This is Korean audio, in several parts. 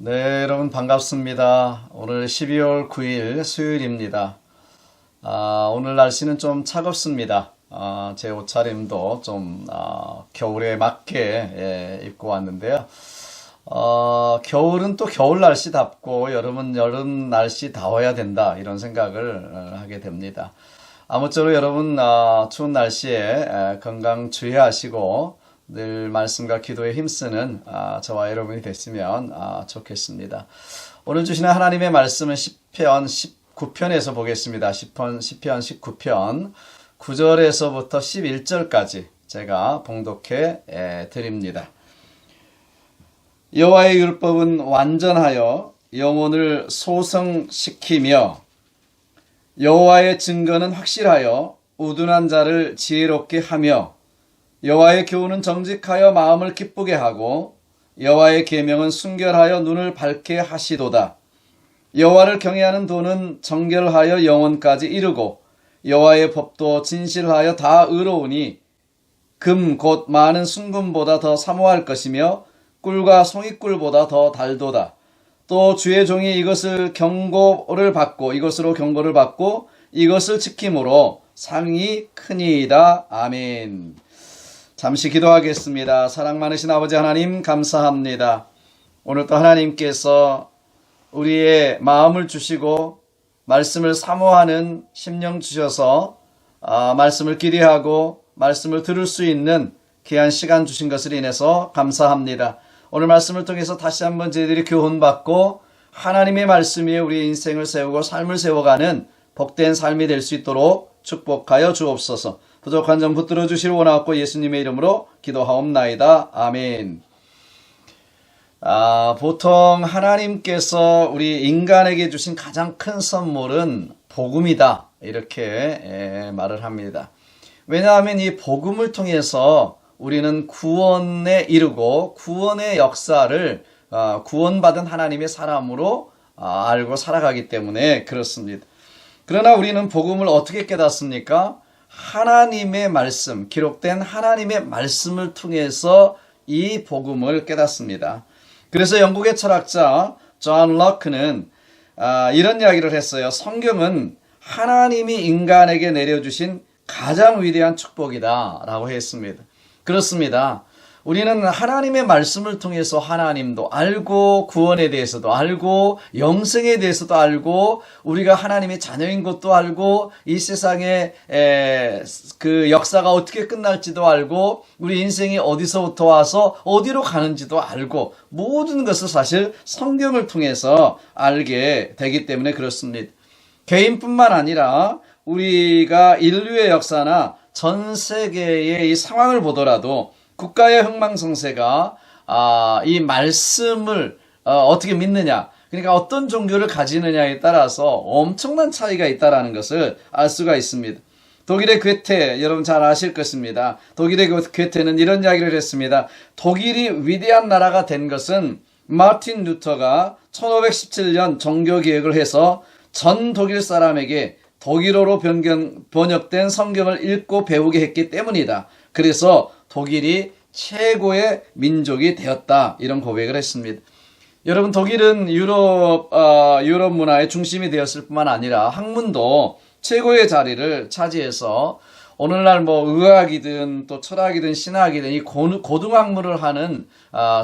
네, 여러분 반갑습니다. 오늘 12월 9일 수요일입니다. 오늘 날씨는 좀 차갑습니다. 제 옷차림도 좀 겨울에 맞게 입고 왔는데요. 겨울은 또 겨울 날씨답고 여름은 여름 날씨다워야 된다 이런 생각을 하게 됩니다. 아무쪼록 여러분 추운 날씨에 건강 주의하시고 늘 말씀과 기도에 힘쓰는 저와 여러분이 됐으면 좋겠습니다. 오늘 주시는 하나님의 말씀은 시편 19편에서 보겠습니다. 시편 19편 9절에서부터 11절까지 제가 봉독해 드립니다. 여호와의 율법은 완전하여 영혼을 소성시키며 여호와의 증거는 확실하여 우둔한 자를 지혜롭게 하며 여호와의 교훈은 정직하여 마음을 기쁘게 하고 여호와의 계명은 순결하여 눈을 밝게 하시도다. 여호와를 경외하는 도는 정결하여 영혼까지 이르고 여호와의 법도 진실하여 다 의로우니 금 곧 많은 순금보다 더 사모할 것이며 꿀과 송이꿀보다 더 달도다. 또 주의 종이 이것으로 경고를 받고 이것을 지킴으로 상이 크니이다. 아멘. 잠시 기도하겠습니다. 사랑 많으신 아버지 하나님 감사합니다. 오늘 또 하나님께서 우리의 마음을 주시고 말씀을 사모하는 심령 주셔서 말씀을 기대하고 말씀을 들을 수 있는 귀한 시간 주신 것을 인해서 감사합니다. 오늘 말씀을 통해서 다시 한번 저희들이 교훈받고 하나님의 말씀 위에 우리 인생을 세우고 삶을 세워가는 복된 삶이 될 수 있도록 축복하여 주옵소서. 부족한 점 붙들어 주시길 원하옵고 예수님의 이름으로 기도하옵나이다. 아멘. 보통 하나님께서 우리 인간에게 주신 가장 큰 선물은 복음이다. 이렇게 말을 합니다. 왜냐하면 이 복음을 통해서 우리는 구원에 이르고 구원의 역사를 구원받은 하나님의 사람으로 알고 살아가기 때문에 그렇습니다. 그러나 우리는 복음을 어떻게 깨닫습니까? 하나님의 말씀, 기록된 하나님의 말씀을 통해서 이 복음을 깨닫습니다. 그래서 영국의 철학자 존 럭크는 이런 이야기를 했어요. 성경은 하나님이 인간에게 내려주신 가장 위대한 축복이다 라고 했습니다. 그렇습니다. 우리는 하나님의 말씀을 통해서 하나님도 알고 구원에 대해서도 알고 영생에 대해서도 알고 우리가 하나님의 자녀인 것도 알고 이 세상의 그 역사가 어떻게 끝날지도 알고 우리 인생이 어디서부터 와서 어디로 가는지도 알고 모든 것을 사실 성경을 통해서 알게 되기 때문에 그렇습니다. 개인뿐만 아니라 우리가 인류의 역사나 전 세계의 이 상황을 보더라도 국가의 흥망성쇠가 이 말씀을 어떻게 믿느냐, 그러니까 어떤 종교를 가지느냐에 따라서 엄청난 차이가 있다는 것을 알 수가 있습니다. 독일의 괴테, 여러분 잘 아실 것입니다. 독일의 괴테는 이런 이야기를 했습니다. 독일이 위대한 나라가 된 것은 마틴 루터가 1517년 종교개혁을 해서 전 독일 사람에게 독일어로 번역된 성경을 읽고 배우게 했기 때문이다. 그래서 독일이 최고의 민족이 되었다. 이런 고백을 했습니다. 여러분, 독일은 유럽 문화의 중심이 되었을 뿐만 아니라 학문도 최고의 자리를 차지해서 오늘날 의학이든 또 철학이든 신학이든 이 고등학문을 하는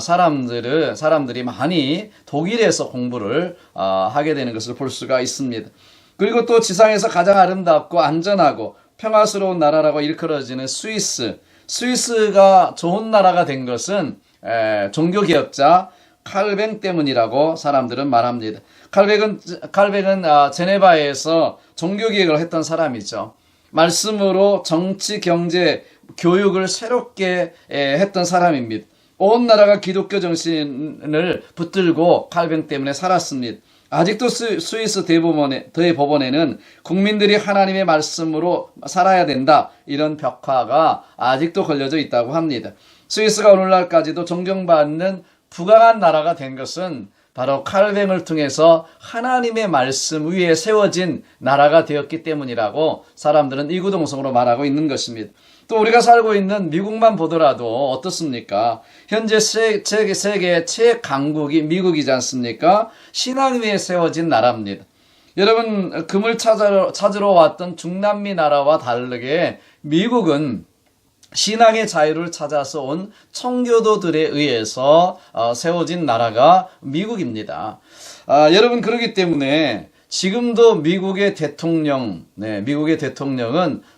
사람들이 많이 독일에서 공부를 하게 되는 것을 볼 수가 있습니다. 그리고 또 지상에서 가장 아름답고 안전하고 평화스러운 나라라고 일컬어지는 스위스가 좋은 나라가 된 것은 종교개혁자 칼뱅 때문이라고 사람들은 말합니다. 칼뱅은 제네바에서 종교개혁을 했던 사람이죠. 말씀으로 정치, 경제, 교육을 새롭게 했던 사람입니다. 온 나라가 기독교 정신을 붙들고 칼뱅 때문에 살았습니다. 아직도 스위스 대법원에는 국민들이 하나님의 말씀으로 살아야 된다, 이런 벽화가 아직도 걸려져 있다고 합니다. 스위스가 오늘날까지도 존경받는 부강한 나라가 된 것은 바로 칼뱅을 통해서 하나님의 말씀 위에 세워진 나라가 되었기 때문이라고 사람들은 이구동성으로 말하고 있는 것입니다. 또 우리가 살고 있는 미국만 보더라도 어떻습니까? 현재 세계 최강국이 미국이지 않습니까? 신앙 위에 세워진 나라입니다. 여러분, 금을 찾으러 왔던 중남미 나라와 다르게 미국은 신앙의 자유를 찾아서 온 청교도들에 의해서 세워진 나라가 미국입니다. 여러분, 그렇기 때문에 지금도 미국의 대통령은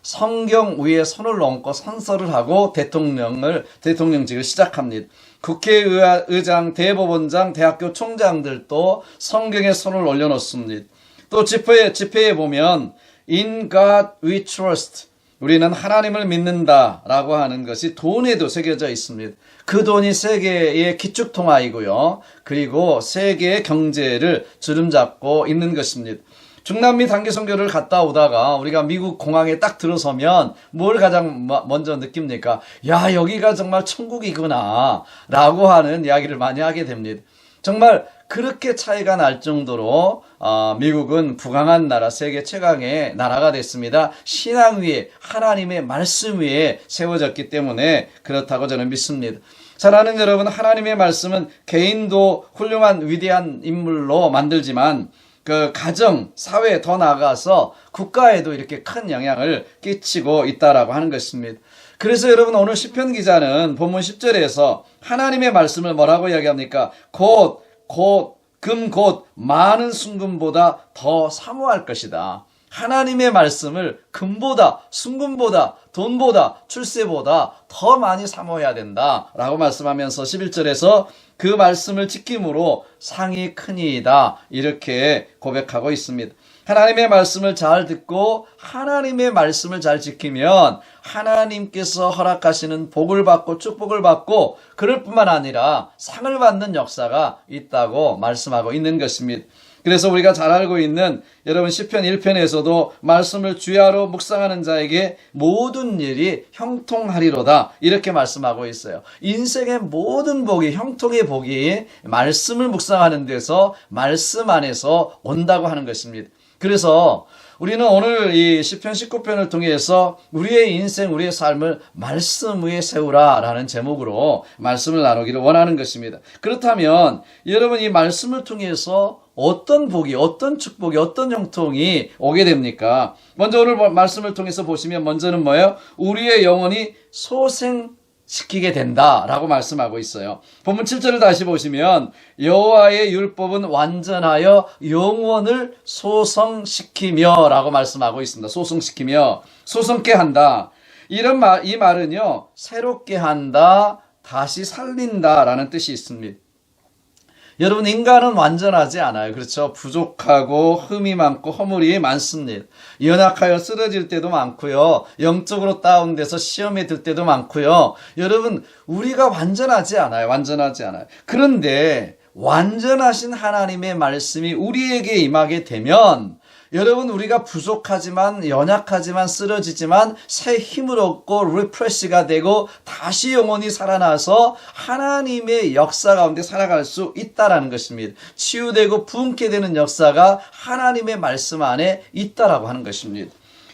성경 위에 손을 얹고 선서를 하고 대통령직을 시작합니다. 국회의장, 대법원장, 대학교 총장들도 성경에 손을 올려놓습니다. 또 집회에 보면 In God we trust, 우리는 하나님을 믿는다라고 하는 것이 돈에도 새겨져 있습니다. 그 돈이 세계의 기축통화이고요. 그리고 세계의 경제를 주름잡고 있는 것입니다. 중남미 단기 선교를 갔다 오다가 우리가 미국 공항에 딱 들어서면 뭘 가장 먼저 느낍니까? 야, 여기가 정말 천국이구나 라고 하는 이야기를 많이 하게 됩니다. 정말 그렇게 차이가 날 정도로 미국은 부강한 나라, 세계 최강의 나라가 됐습니다. 신앙 위에, 하나님의 말씀 위에 세워졌기 때문에 그렇다고 저는 믿습니다. 사랑하는 여러분, 하나님의 말씀은 개인도 훌륭한 위대한 인물로 만들지만 그 가정, 사회 더 나아가서 국가에도 이렇게 큰 영향을 끼치고 있다라고 하는 것입니다. 그래서 여러분, 오늘 시편 기자는 본문 10절에서 하나님의 말씀을 뭐라고 이야기합니까? 곧 많은 순금보다 더 사모할 것이다. 하나님의 말씀을 금보다, 순금보다, 돈보다, 출세보다 더 많이 사모해야 된다 라고 말씀하면서 11절에서 그 말씀을 지킴으로 상이 크니이다 이렇게 고백하고 있습니다. 하나님의 말씀을 잘 듣고 하나님의 말씀을 잘 지키면 하나님께서 허락하시는 복을 받고 축복을 받고 그럴 뿐만 아니라 상을 받는 역사가 있다고 말씀하고 있는 것입니다. 그래서 우리가 잘 알고 있는 여러분 시편 1편에서도 말씀을 주야로 묵상하는 자에게 모든 일이 형통하리로다 이렇게 말씀하고 있어요. 인생의 모든 복이, 형통의 복이 말씀을 묵상하는 데서 말씀 안에서 온다고 하는 것입니다. 그래서 우리는 오늘 이 시편 19편을 통해서 우리의 인생, 우리의 삶을 말씀 위에 세우라 라는 제목으로 말씀을 나누기를 원하는 것입니다. 그렇다면 여러분 이 말씀을 통해서 어떤 복이, 어떤 축복이, 어떤 형통이 오게 됩니까? 먼저 오늘 말씀을 통해서 보시면 먼저는 뭐예요? 우리의 영혼이 소생시키게 된다라고 말씀하고 있어요. 본문 7절을 다시 보시면 여호와의 율법은 완전하여 영혼을 소성시키며 라고 말씀하고 있습니다. 소성시키며, 소성케 한다. 이 말은요, 새롭게 한다, 다시 살린다 라는 뜻이 있습니다. 여러분, 인간은 완전하지 않아요. 그렇죠? 부족하고 흠이 많고 허물이 많습니다. 연약하여 쓰러질 때도 많고요. 영적으로 다운돼서 시험에 들 때도 많고요. 여러분, 우리가 완전하지 않아요. 완전하지 않아요. 그런데 완전하신 하나님의 말씀이 우리에게 임하게 되면 여러분, 우리가 부족하지만 연약하지만 쓰러지지만 새 힘을 얻고 리프레시가 되고 다시 영혼이 살아나서 하나님의 역사 가운데 살아갈 수 있다라는 것입니다. 치유되고 부흥케 되는 역사가 하나님의 말씀 안에 있다라고 하는 것입니다.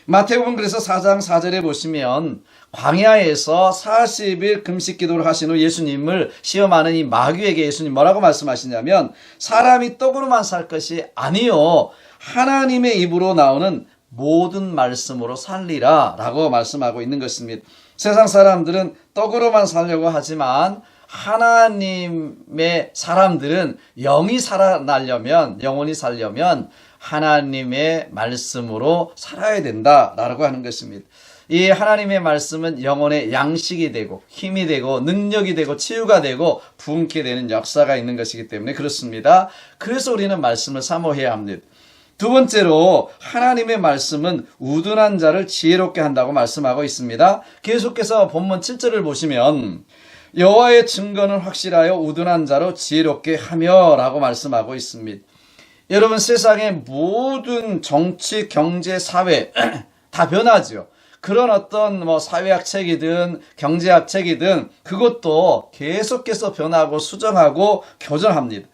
마태복음 그래서 4장 4절에 보시면 광야에서 40일 금식 기도를 하신 후 예수님을 시험하는 이 마귀에게 예수님 뭐라고 말씀하시냐면 사람이 떡으로만 살 것이 아니요 하나님의 입으로 나오는 모든 말씀으로 살리라 라고 말씀하고 있는 것입니다. 세상 사람들은 떡으로만 살려고 하지만 하나님의 사람들은 영이 살아나려면, 영혼이 살려면 하나님의 말씀으로 살아야 된다라고 하는 것입니다. 이 하나님의 말씀은 영혼의 양식이 되고 힘이 되고 능력이 되고 치유가 되고 부흥케 되는 역사가 있는 것이기 때문에 그렇습니다. 그래서 우리는 말씀을 사모해야 합니다. 두 번째로 하나님의 말씀은 우둔한 자를 지혜롭게 한다고 말씀하고 있습니다. 계속해서 본문 7절을 보시면 여호와의 증거는 확실하여 우둔한 자로 지혜롭게 하며 라고 말씀하고 있습니다. 여러분 세상의 모든 정치, 경제, 사회 다 변하죠. 그런 어떤 사회학 책이든 경제학 책이든 그것도 계속해서 변하고 수정하고 교정합니다.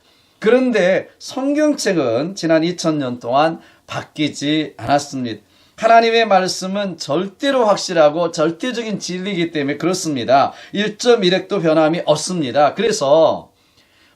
그런데 성경책은 지난 2000년 동안 바뀌지 않았습니다. 하나님의 말씀은 절대로 확실하고 절대적인 진리이기 때문에 그렇습니다. 1.1핵도 변함이 없습니다. 그래서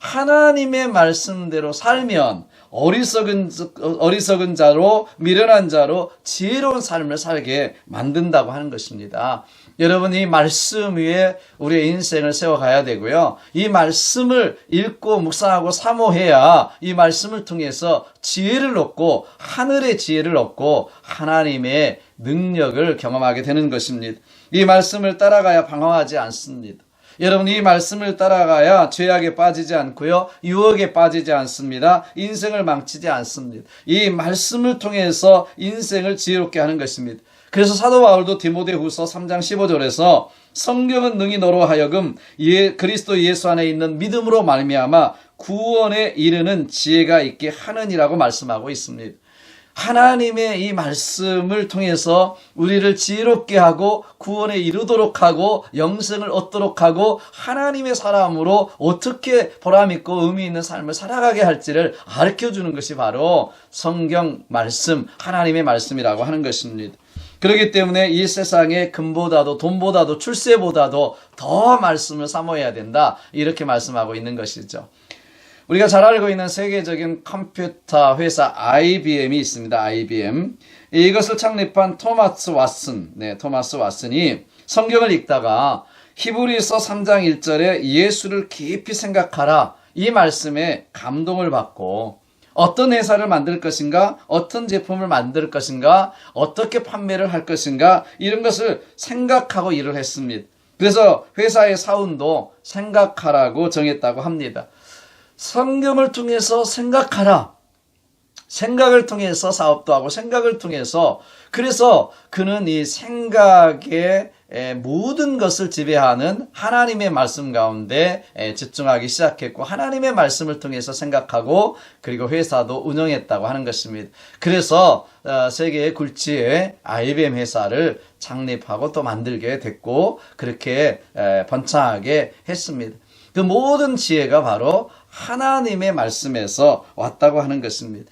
하나님의 말씀대로 살면 어리석은 자로, 미련한 자로 지혜로운 삶을 살게 만든다고 하는 것입니다. 여러분, 이 말씀 위에 우리의 인생을 세워가야 되고요. 이 말씀을 읽고 묵상하고 사모해야 이 말씀을 통해서 지혜를 얻고 하늘의 지혜를 얻고 하나님의 능력을 경험하게 되는 것입니다. 이 말씀을 따라가야 방황하지 않습니다. 여러분, 이 말씀을 따라가야 죄악에 빠지지 않고요, 유혹에 빠지지 않습니다. 인생을 망치지 않습니다. 이 말씀을 통해서 인생을 지혜롭게 하는 것입니다. 그래서 사도 바울도 디모데후서 3장 15절에서 성경은 능히 너로 하여금 그리스도 예수 안에 있는 믿음으로 말미암아 구원에 이르는 지혜가 있게 하느니라고 말씀하고 있습니다. 하나님의 이 말씀을 통해서 우리를 지혜롭게 하고 구원에 이르도록 하고 영생을 얻도록 하고 하나님의 사람으로 어떻게 보람있고 의미 있는 삶을 살아가게 할지를 가르쳐주는 것이 바로 성경 말씀, 하나님의 말씀이라고 하는 것입니다. 그렇기 때문에 이 세상에 금보다도 돈보다도 출세보다도 더 말씀을 사모해야 된다, 이렇게 말씀하고 있는 것이죠. 우리가 잘 알고 있는 세계적인 컴퓨터 회사 IBM이 있습니다. IBM. 이것을 창립한 토마스 왓슨이 성경을 읽다가 히브리서 3장 1절에 예수를 깊이 생각하라, 이 말씀에 감동을 받고 어떤 회사를 만들 것인가, 어떤 제품을 만들 것인가, 어떻게 판매를 할 것인가, 이런 것을 생각하고 일을 했습니다. 그래서 회사의 사운도 생각하라고 정했다고 합니다. 성경을 통해서 생각하라. 생각을 통해서 사업도 하고 생각을 통해서, 그래서 그는 이 생각의 모든 것을 지배하는 하나님의 말씀 가운데 집중하기 시작했고, 하나님의 말씀을 통해서 생각하고 그리고 회사도 운영했다고 하는 것입니다. 그래서 세계의 굴지의 IBM 회사를 창립하고 또 만들게 됐고 그렇게 번창하게 했습니다. 그 모든 지혜가 바로 하나님의 말씀에서 왔다고 하는 것입니다.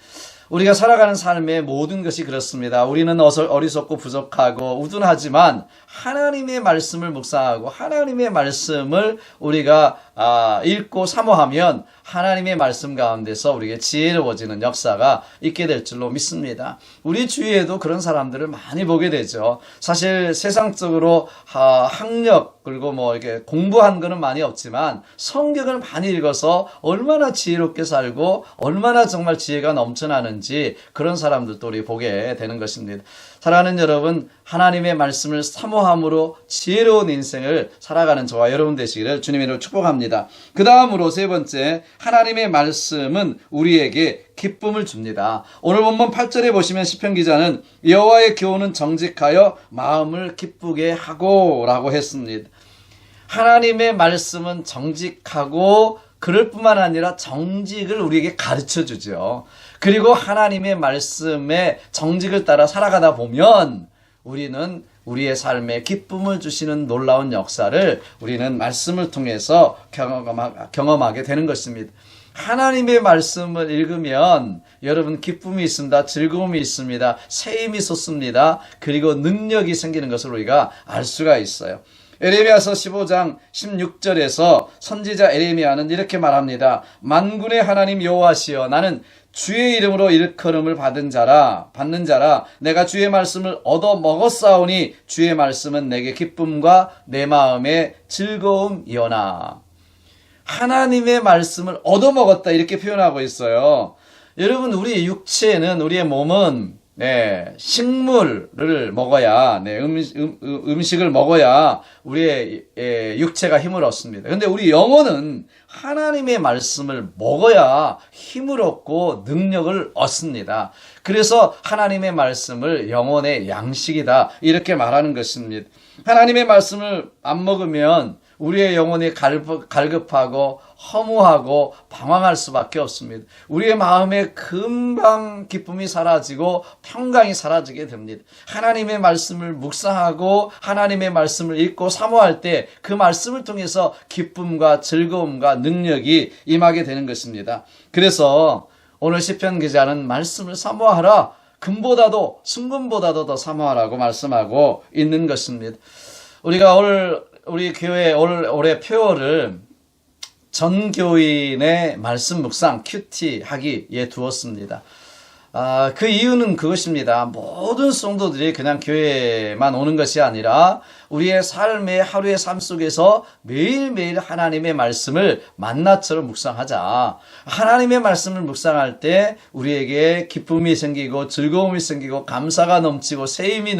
우리가 살아가는 삶의 모든 것이 그렇습니다. 우리는 어리석고 부족하고 우둔하지만 하나님의 말씀을 묵상하고 하나님의 말씀을 우리가 읽고 사모하면 하나님의 말씀 가운데서 우리에게 지혜로워지는 역사가 있게 될 줄로 믿습니다. 우리 주위에도 그런 사람들을 많이 보게 되죠. 사실 세상적으로 학력 그리고 이렇게 공부한 거는 많이 없지만 성경을 많이 읽어서 얼마나 지혜롭게 살고 얼마나 정말 지혜가 넘쳐나는지 그런 사람들도 우리 보게 되는 것입니다. 사랑하는 여러분, 하나님의 말씀을 사모함으로 지혜로운 인생을 살아가는 저와 여러분 되시기를 주님으로 축복합니다. 그 다음으로 세 번째, 하나님의 말씀은 우리에게 기쁨을 줍니다. 오늘 본문 8절에 보시면 시편 기자는 여호와의 교훈은 정직하여 마음을 기쁘게 하고 라고 했습니다. 하나님의 말씀은 정직하고 그럴 뿐만 아니라 정직을 우리에게 가르쳐 주죠. 그리고 하나님의 말씀의 정직을 따라 살아가다 보면 우리는 우리의 삶에 기쁨을 주시는 놀라운 역사를 우리는 말씀을 통해서 경험하게 되는 것입니다. 하나님의 말씀을 읽으면 여러분 기쁨이 있습니다. 즐거움이 있습니다. 새 힘이 솟습니다. 그리고 능력이 생기는 것을 우리가 알 수가 있어요. 에레미야서 15장 16절에서 선지자 에레미야는 이렇게 말합니다. 만군의 하나님 여호와시여, 나는 주의 이름으로 일컬음을 받는 자라 내가 주의 말씀을 얻어 먹었사오니 주의 말씀은 내게 기쁨과 내 마음의 즐거움이오나. 하나님의 말씀을 얻어 먹었다, 이렇게 표현하고 있어요. 여러분, 우리의 육체는, 우리의 몸은 식물을 먹어야, 음식을 먹어야 우리의 육체가 힘을 얻습니다. 그런데 우리 영혼은 하나님의 말씀을 먹어야 힘을 얻고 능력을 얻습니다. 그래서 하나님의 말씀을 영혼의 양식이다, 이렇게 말하는 것입니다. 하나님의 말씀을 안 먹으면 우리의 영혼이 갈급하고 허무하고 방황할 수밖에 없습니다. 우리의 마음에 금방 기쁨이 사라지고 평강이 사라지게 됩니다. 하나님의 말씀을 묵상하고 하나님의 말씀을 읽고 사모할 때 그 말씀을 통해서 기쁨과 즐거움과 능력이 임하게 되는 것입니다. 그래서 오늘 시편 기자는 말씀을 사모하라. 금보다도 순금보다도 더 사모하라고 말씀하고 있는 것입니다. 우리가 우리 교회 올해 표어를 전교인의 말씀 묵상 큐티 하기에 두었습니다. 그 이유는 그것입니다. 모든 성도들이 그냥 교회만 오는 것이 아니라 우리의 삶의 하루의 삶 속에서 매일매일 하나님의 말씀을 만나처럼 묵상하자. 하나님의 말씀을 묵상할 때 우리에게 기쁨이 생기고 즐거움이 생기고 감사가 넘치고 세임이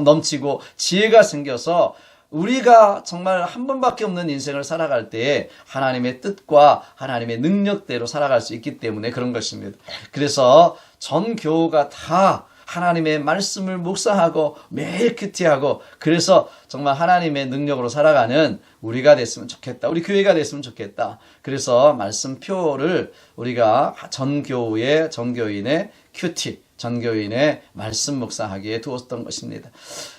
넘치고 지혜가 생겨서 우리가 정말 한 번밖에 없는 인생을 살아갈 때에 하나님의 뜻과 하나님의 능력대로 살아갈 수 있기 때문에 그런 것입니다. 그래서 전 교우가 다 하나님의 말씀을 묵상하고 매일 큐티하고 그래서 정말 하나님의 능력으로 살아가는 우리가 됐으면 좋겠다. 우리 교회가 됐으면 좋겠다. 그래서 말씀표를 우리가 전교인의 큐티, 전교인의 말씀 묵상하기에 두었던 것입니다.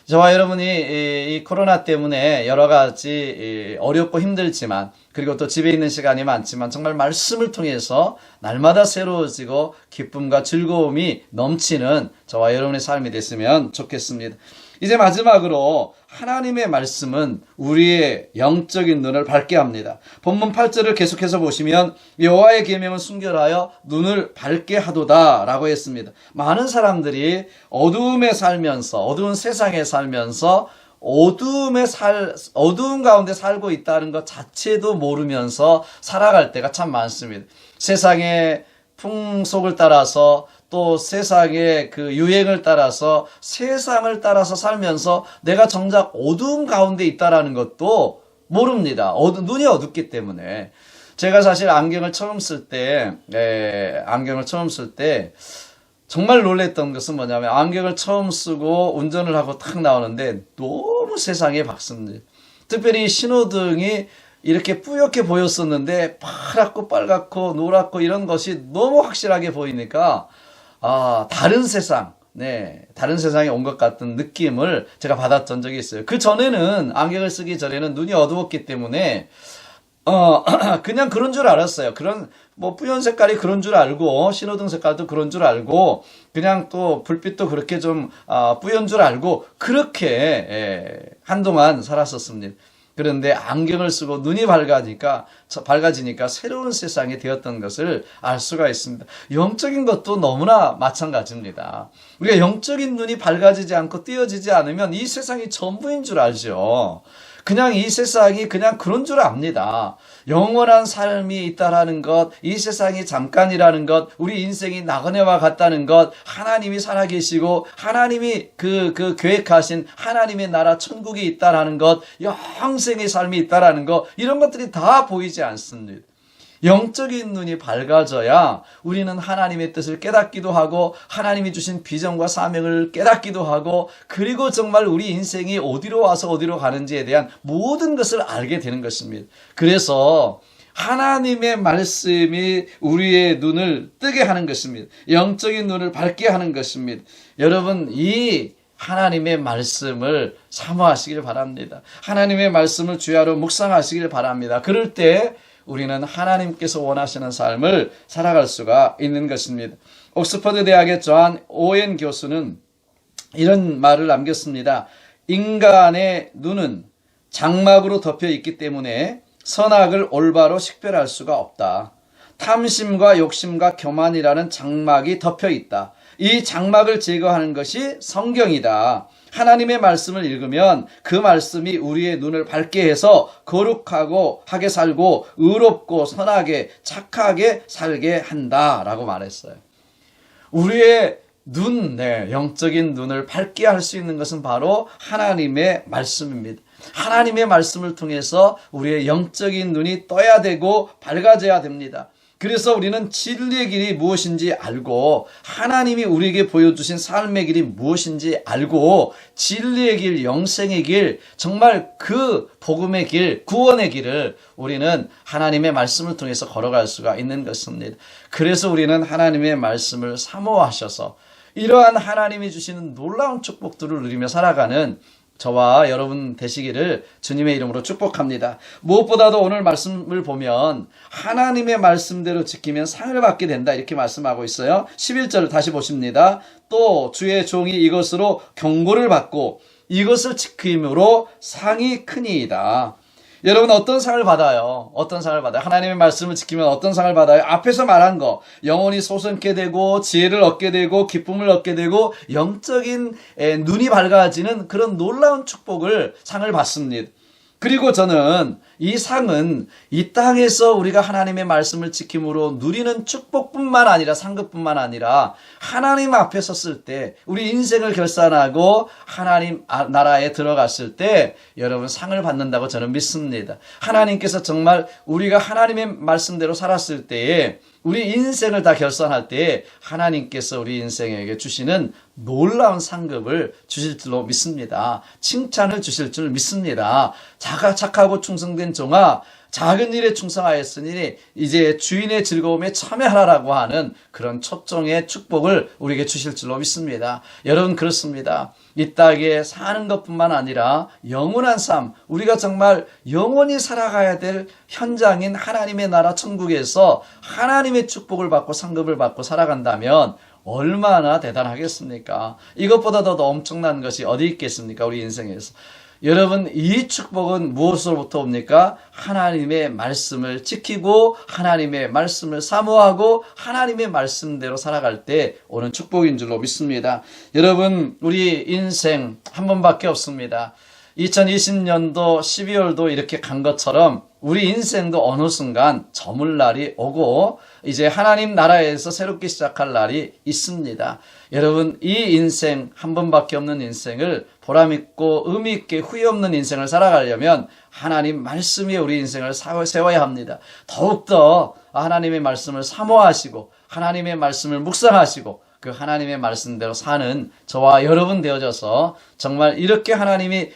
저와 여러분이 이 코로나 때문에 여러 가지 어렵고 힘들지만 그리고 또 집에 있는 시간이 많지만 정말 말씀을 통해서 날마다 새로워지고 기쁨과 즐거움이 넘치는 저와 여러분의 삶이 됐으면 좋겠습니다. 이제 마지막으로 하나님의 말씀은 우리의 영적인 눈을 밝게 합니다. 본문 8절을 계속해서 보시면 여호와의 계명은 순결하여 눈을 밝게 하도다 라고 했습니다. 많은 사람들이 어두움에 살면서 어두운 세상에 살면서 어두움 가운데 살고 있다는 것 자체도 모르면서 살아갈 때가 참 많습니다. 세상의 풍속을 따라서 또 세상의 그 유행을 따라서 세상을 따라서 살면서 내가 정작 어두움 가운데 있다라는 것도 모릅니다. 눈이 어둡기 때문에. 제가 사실 안경을 처음 쓸 때 정말 놀랬던 것은 뭐냐면 안경을 처음 쓰고 운전을 하고 탁 나오는데 너무 세상이 밝습니다. 특별히 신호등이 이렇게 뿌옇게 보였었는데 파랗고 빨갛고 노랗고 이런 것이 너무 확실하게 보이니까 다른 세상에 온 것 같은 느낌을 제가 받았던 적이 있어요. 그 전에는 안경을 쓰기 전에는 눈이 어두웠기 때문에 그냥 그런 줄 알았어요. 뿌연 색깔이 그런 줄 알고, 신호등 색깔도 그런 줄 알고, 그냥 또 불빛도 그렇게 좀, 뿌연 줄 알고, 그렇게, 한동안 살았었습니다. 그런데 안경을 쓰고 눈이 밝아지니까 새로운 세상이 되었던 것을 알 수가 있습니다. 영적인 것도 너무나 마찬가지입니다. 우리가 영적인 눈이 밝아지지 않고 띄어지지 않으면 이 세상이 전부인 줄 알죠. 그냥 이 세상이 그냥 그런 줄 압니다. 영원한 삶이 있다라는 것, 이 세상이 잠깐이라는 것, 우리 인생이 나그네와 같다는 것, 하나님이 살아계시고 하나님이 그 계획하신 하나님의 나라 천국이 있다라는 것, 영생의 삶이 있다라는 것, 이런 것들이 다 보이지 않습니다. 영적인 눈이 밝아져야 우리는 하나님의 뜻을 깨닫기도 하고 하나님이 주신 비전과 사명을 깨닫기도 하고 그리고 정말 우리 인생이 어디로 와서 어디로 가는지에 대한 모든 것을 알게 되는 것입니다. 그래서 하나님의 말씀이 우리의 눈을 뜨게 하는 것입니다. 영적인 눈을 밝게 하는 것입니다. 여러분, 이 하나님의 말씀을 사모하시길 바랍니다. 하나님의 말씀을 주야로 묵상하시길 바랍니다. 그럴 때 우리는 하나님께서 원하시는 삶을 살아갈 수가 있는 것입니다. 옥스퍼드 대학의 존 오웬 교수는 이런 말을 남겼습니다. 인간의 눈은 장막으로 덮여 있기 때문에 선악을 올바로 식별할 수가 없다. 탐심과 욕심과 교만이라는 장막이 덮여 있다. 이 장막을 제거하는 것이 성경이다. 하나님의 말씀을 읽으면 그 말씀이 우리의 눈을 밝게 해서 거룩하고 하게 살고 의롭고 선하게 착하게 살게 한다라고 말했어요. 우리의 영적인 눈을 밝게 할 수 있는 것은 바로 하나님의 말씀입니다. 하나님의 말씀을 통해서 우리의 영적인 눈이 떠야 되고 밝아져야 됩니다. 그래서 우리는 진리의 길이 무엇인지 알고 하나님이 우리에게 보여주신 삶의 길이 무엇인지 알고 진리의 길, 영생의 길, 정말 그 복음의 길, 구원의 길을 우리는 하나님의 말씀을 통해서 걸어갈 수가 있는 것입니다. 그래서 우리는 하나님의 말씀을 사모하셔서 이러한 하나님이 주시는 놀라운 축복들을 누리며 살아가는 저와 여러분 되시기를 주님의 이름으로 축복합니다. 무엇보다도 오늘 말씀을 보면 하나님의 말씀대로 지키면 상을 받게 된다 이렇게 말씀하고 있어요. 11절을 다시 보십니다. 또 주의 종이 이것으로 경고를 받고 이것을 지킴으로 상이 크니이다. 여러분 어떤 상을 받아요? 어떤 상을 받아요? 하나님의 말씀을 지키면 어떤 상을 받아요? 앞에서 말한 거 영혼이 솟게 되고 지혜를 얻게 되고 기쁨을 얻게 되고 영적인 눈이 밝아지는 그런 놀라운 축복을 상을 받습니다. 그리고 저는 이 상은 이 땅에서 우리가 하나님의 말씀을 지킴으로 누리는 축복뿐만 아니라 상급뿐만 아니라 하나님 앞에 섰을 때 우리 인생을 결산하고 하나님 나라에 들어갔을 때 여러분 상을 받는다고 저는 믿습니다. 하나님께서 정말 우리가 하나님의 말씀대로 살았을 때에 우리 인생을 다 결산할 때에 하나님께서 우리 인생에게 주시는 놀라운 상급을 주실 줄로 믿습니다. 칭찬을 주실 줄 믿습니다. 착하고 충성된 종아 작은 일에 충성하였으니 이제 주인의 즐거움에 참여하라라고 하는 그런 초종의 축복을 우리에게 주실 줄로 믿습니다. 여러분 그렇습니다. 이 땅에 사는 것뿐만 아니라 영원한 삶, 우리가 정말 영원히 살아가야 될 현장인 하나님의 나라 천국에서 하나님의 축복을 받고 상급을 받고 살아간다면 얼마나 대단하겠습니까? 이것보다 더 엄청난 것이 어디 있겠습니까? 우리 인생에서. 여러분 이 축복은 무엇으로부터 옵니까? 하나님의 말씀을 지키고 하나님의 말씀을 사모하고 하나님의 말씀대로 살아갈 때 오는 축복인 줄로 믿습니다. 여러분 우리 인생 한 번밖에 없습니다. 2020년도 12월도 이렇게 간 것처럼 우리 인생도 어느 순간 저물 날이 오고 이제 하나님 나라에서 새롭게 시작할 날이 있습니다. 여러분 이 인생 한 번밖에 없는 인생을 보람있고 의미있게 후회 없는 인생을 살아가려면 하나님 말씀이 우리 인생을 세워야 합니다. 더욱더 하나님의 말씀을 사모하시고 하나님의 말씀을 묵상하시고 그 하나님의 말씀대로 사는 저와 여러분 되어져서 정말 이렇게 하나님이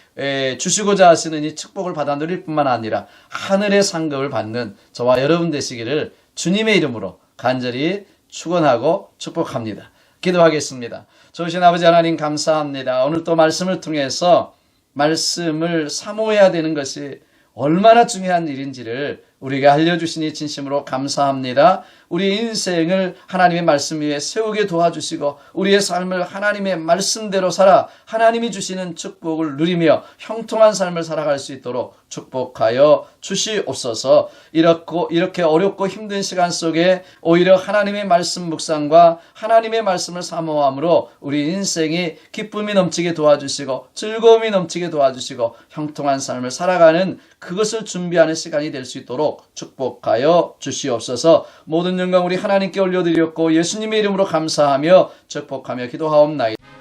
주시고자 하시는 이 축복을 받아 누릴 뿐만 아니라 하늘의 상급을 받는 저와 여러분 되시기를 주님의 이름으로 간절히 축원하고 축복합니다. 기도하겠습니다. 좋으신 아버지 하나님 감사합니다. 오늘 또 말씀을 통해서 말씀을 사모해야 되는 것이 얼마나 중요한 일인지를 우리에게 알려주시니 진심으로 감사합니다. 우리 인생을 하나님의 말씀 위에 세우게 도와주시고 우리의 삶을 하나님의 말씀대로 살아 하나님이 주시는 축복을 누리며 형통한 삶을 살아갈 수 있도록 축복하여 주시옵소서. 이렇게 어렵고 힘든 시간 속에 오히려 하나님의 말씀 묵상과 하나님의 말씀을 사모함으로 우리 인생이 기쁨이 넘치게 도와주시고 즐거움이 넘치게 도와주시고 형통한 삶을 살아가는 그것을 준비하는 시간이 될 수 있도록 축복하여 주시옵소서. 모든 영광 우리 하나님께 올려드렸고 예수님의 이름으로 감사하며 축복하며 기도하옵나이다.